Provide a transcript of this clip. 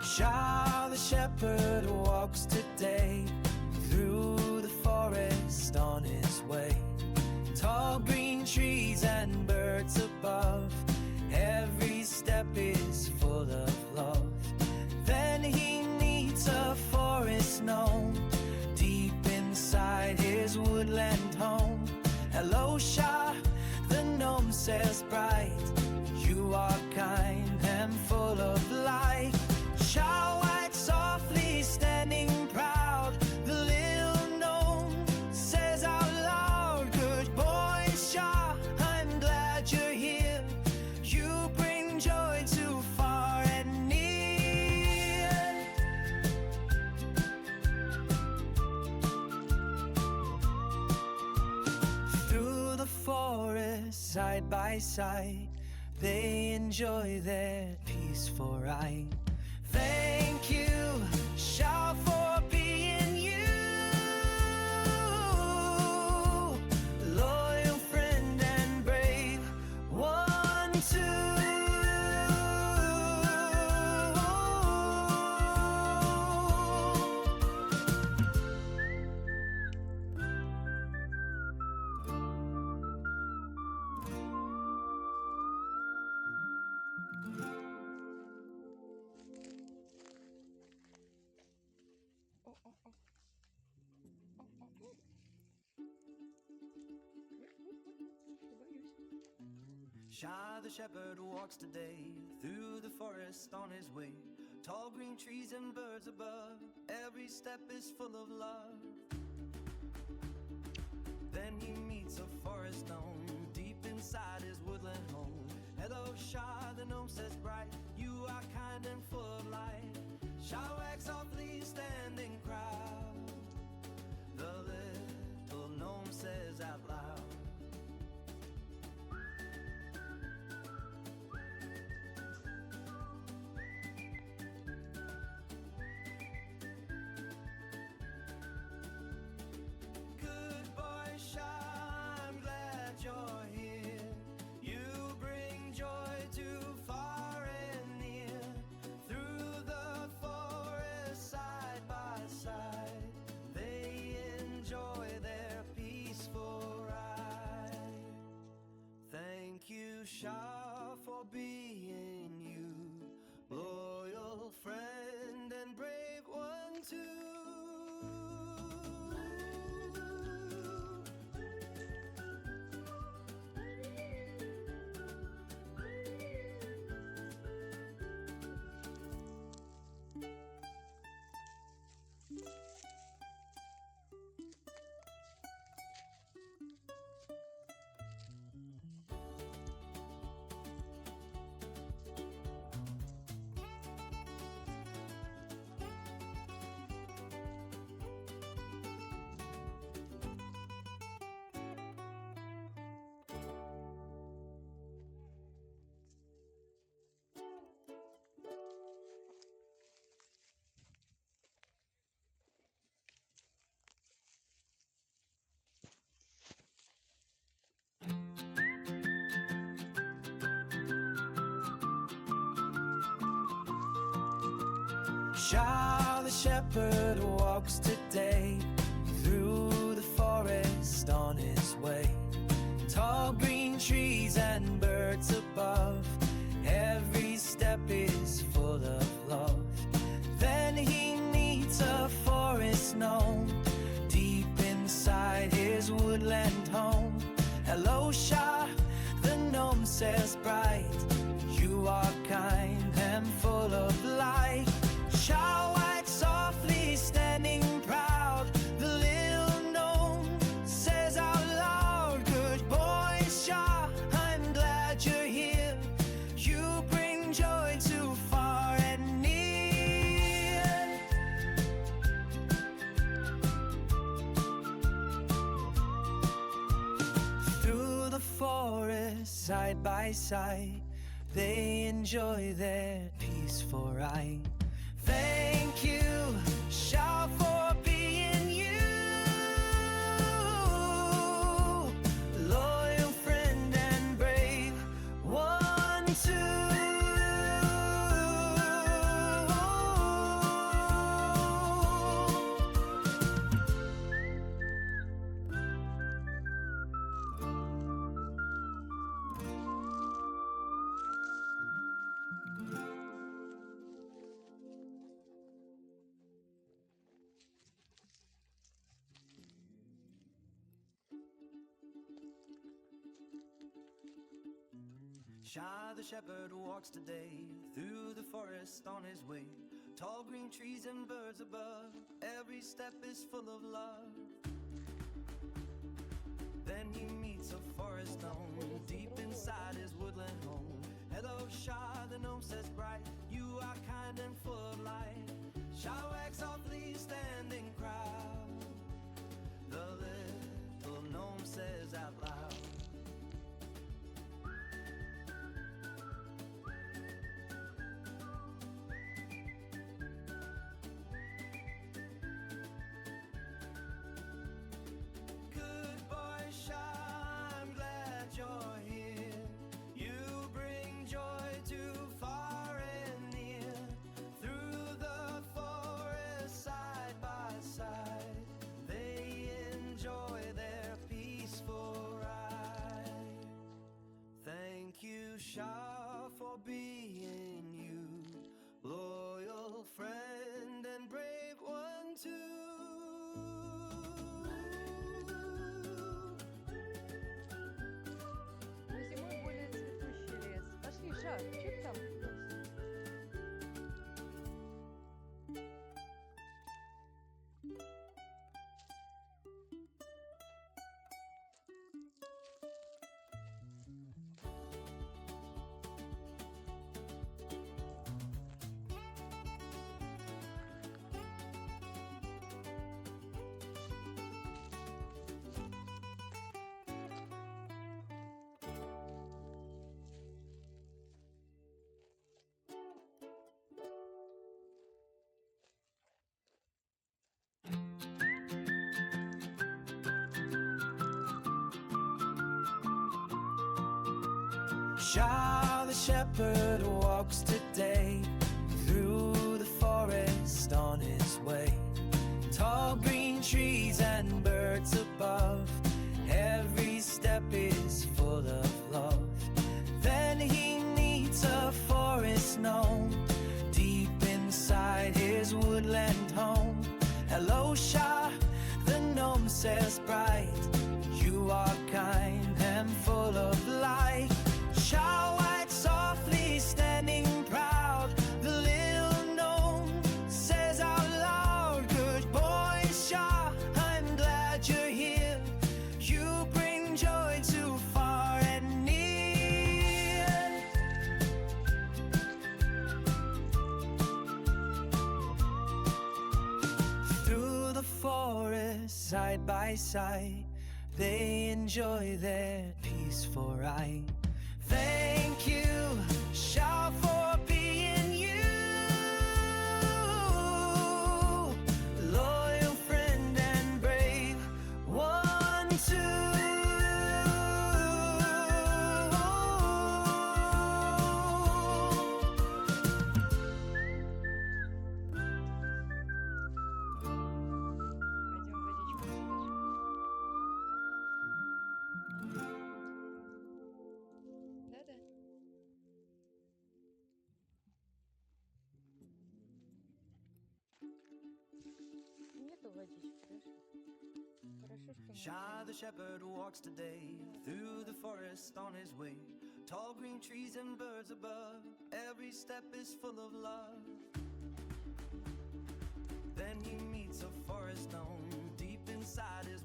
Shah the shepherd walks today through the forest on his way. Tall green trees and birds above, every step is full of love. Then he meets a forest gnome deep inside his woodland home. Hello, Shah, the gnome says bright, you are kind and full of light. Shah wags softly, standing proud. The little gnome says out loud, good boy, Shah, I'm glad you're here. You bring joy to far and near. Through the forest, side by side, they enjoy their peaceful ride. Thank you, Shah, for being you, loyal friend and brave one too. Shah the shepherd walks today through the forest on his way. Tall green trees and birds above, every step is full of love. Then he meets a forest gnome deep inside his woodland home. Hello, Shah, the gnome says bright, you are kind and full of light. Shah wags softly, standing proud. The little gnome says out loud, Shah, for being you, loyal friend and brave one too. Shah the shepherd walks today through the forest on his way. Tall green trees and birds above, every step is full of love. Then he meets a forest gnome deep inside his woodland home. Hello, Shah, the gnome says bright, you are kind and full of light. Shah wags softly, standing proud. The little gnome says out loud, good boy, Shah, I'm glad you're here. You bring joy to far and near. Through the forest, side by side, they enjoy their peaceful ride. Thank you, Shah, for being you, loyal friend and brave one too. Shah the shepherd walks today through the forest on his way. Tall green trees and birds above, every step is full of love. Then he meets a forest gnome deep inside his woodland home. Hello Shah, the gnome says bright, you are kind and full of light. Shah wags softly standing proud, the little gnome says out loud. Shah, for being you, loyal friend and brave one too. Но зимой более цветущий лес. Пошли, Шар, что ты там? Shah the shepherd walks today through the forest on his way. Tall green trees and birds above, every step is full of love. Then he meets a forest gnome deep inside his woodland home. Hello Shah, the gnome says bright, you are kind and full of light. Shah wags softly standing proud, the little gnome says out loud, good boy Shah, I'm glad you're here, you bring joy to far and near. Through the forest side by side, they enjoy their peaceful ride. Thank you, Shah, for being you, loyal friend and brave one too. Пойдем водичку свежую. Да-да. Нету водички, Даша. Хорошо, что нет. Shah the shepherd walks today through the forest on his way. Tall green trees and birds above, every step is full of love. Then he meets a forest gnome deep inside his